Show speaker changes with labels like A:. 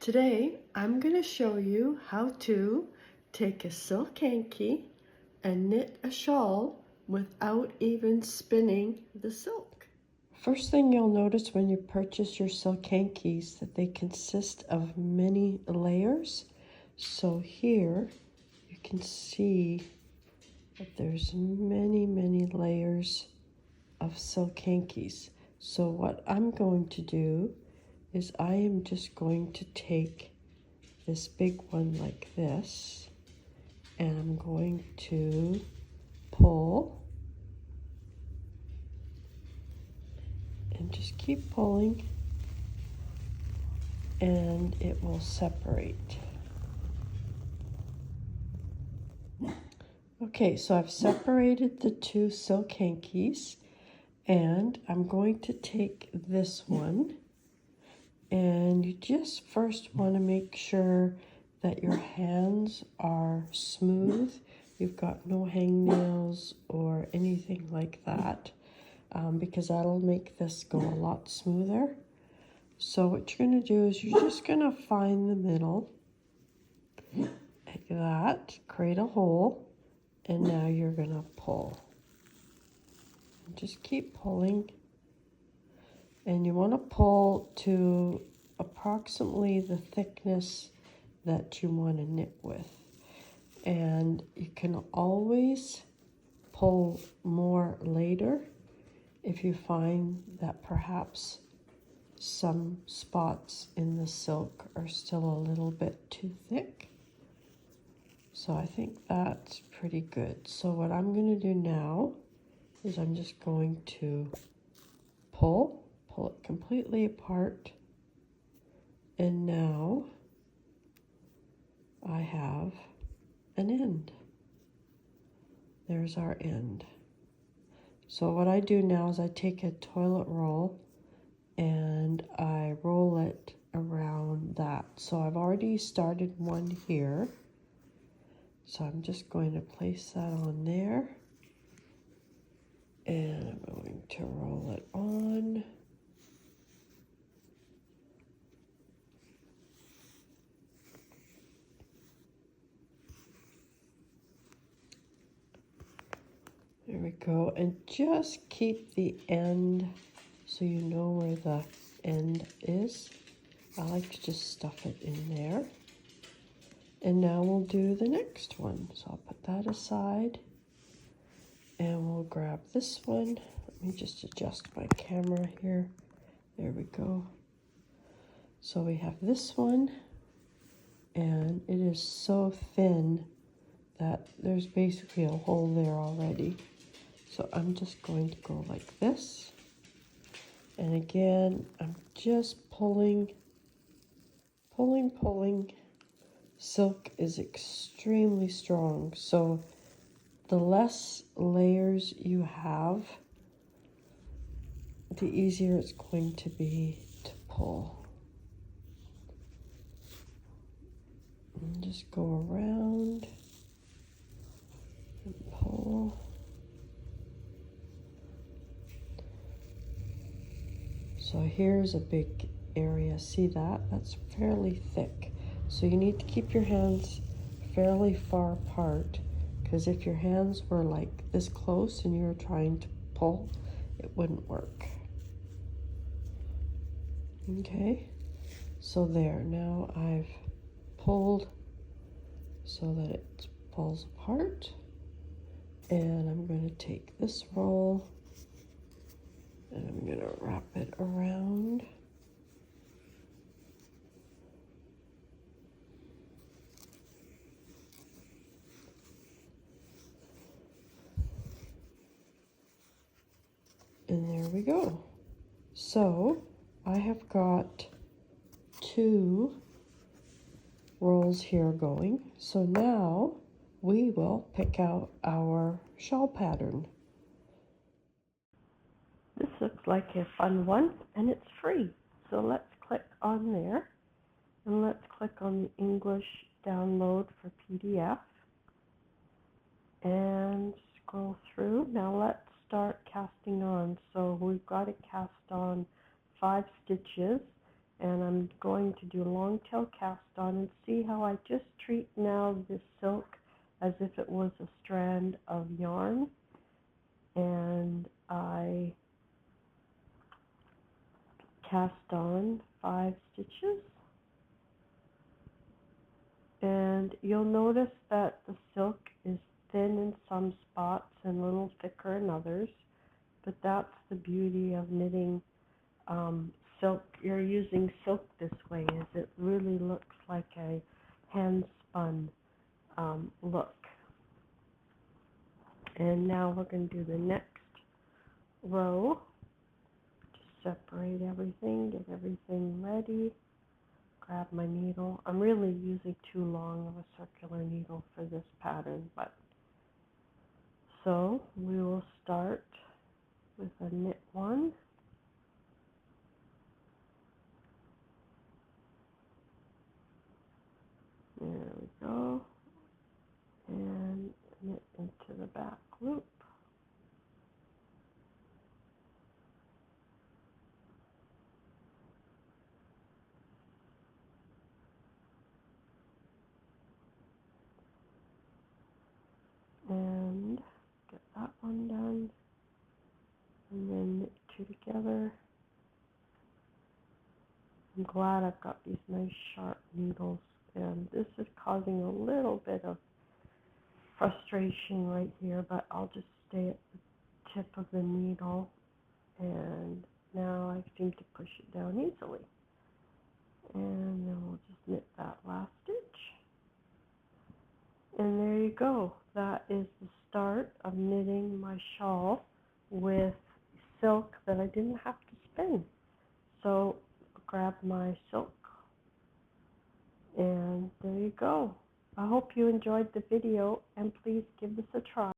A: Today, I'm going to show you how to take a silk hanky and knit a shawl without even spinning the silk. First thing you'll notice when you purchase your silk hankies that they consist of many layers. So here you can see that there's many layers of silk hankies. So what I'm going to do is I am just going to take this big one like this, and I'm going to pull and just keep pulling, and it will separate. Okay, so I've separated the two silk hankies, and I'm going to take this one, and you just first want to make sure that your hands are smooth. You've got no hangnails or anything like that, because that'll make this go a lot smoother. So what you're going to do is you're just going to find the middle like that, create a hole, and now you're going to pull. And just keep pulling. And you want to pull to approximately the thickness that you want to knit with. And you can always pull more later if you find that perhaps some spots in the silk are still a little bit too thick. So I think that's pretty good. So what I'm going to do now is I'm just going to pull it completely apart, and now I have an end. There's our end. So what I do now is I take a toilet roll and I roll it around that. So I've already started one here. So I'm just going to place that on there, and I'm going to roll it on. There we go, and just keep the end so you know where the end is. I like to just stuff it in there. And now we'll do the next one. So I'll put that aside, and we'll grab this one. Let me just adjust my camera here. There we go. So we have this one, and it is so thin that there's basically a hole there already. So I'm just going to go like this. And again, I'm just pulling. Silk is extremely strong, so the less layers you have, the easier it's going to be to pull. And just go around and pull. So here's a big area. See that? That's fairly thick. So you need to keep your hands fairly far apart, because if your hands were like this close and you were trying to pull, it wouldn't work. Okay, so there, now I've pulled so that it falls apart, and I'm going to take this roll and I'm going to wrap it around. And there we go. So I have got 2 rolls here going. So now we will pick out our shawl pattern. This looks like a fun one, and it's free. So let's click on there, and let's click on the English download for PDF and scroll through. Now let's start casting on. So we've got to cast on 5 stitches, And I'm going to do long tail cast on, and see how I just treat now this silk as if it was a strand of yarn. And I cast on 5 stitches, and you'll notice that the silk is thin in some spots and a little thicker in others, but that's the beauty of knitting silk. You're using silk this way, is it really looks like a hand spun look. And now we're going to do the next row. Just separate everything, get everything ready. Grab my needle. I'm really using too long of a circular needle for this pattern, but so we will start with a knit one. There we go. And knit into the back loop. And get that one done. And then knit 2 together. I'm glad I've got these nice sharp needles, and this is causing a little bit of frustration right here, but I'll just stay at the tip of the needle, and now I seem to push it down easily. And then we'll just knit that last stitch. And there you go. That is the start of knitting my shawl with silk that I didn't have to spin. So I'll grab my silk, and there you go. I hope you enjoyed the video, and please give this a try.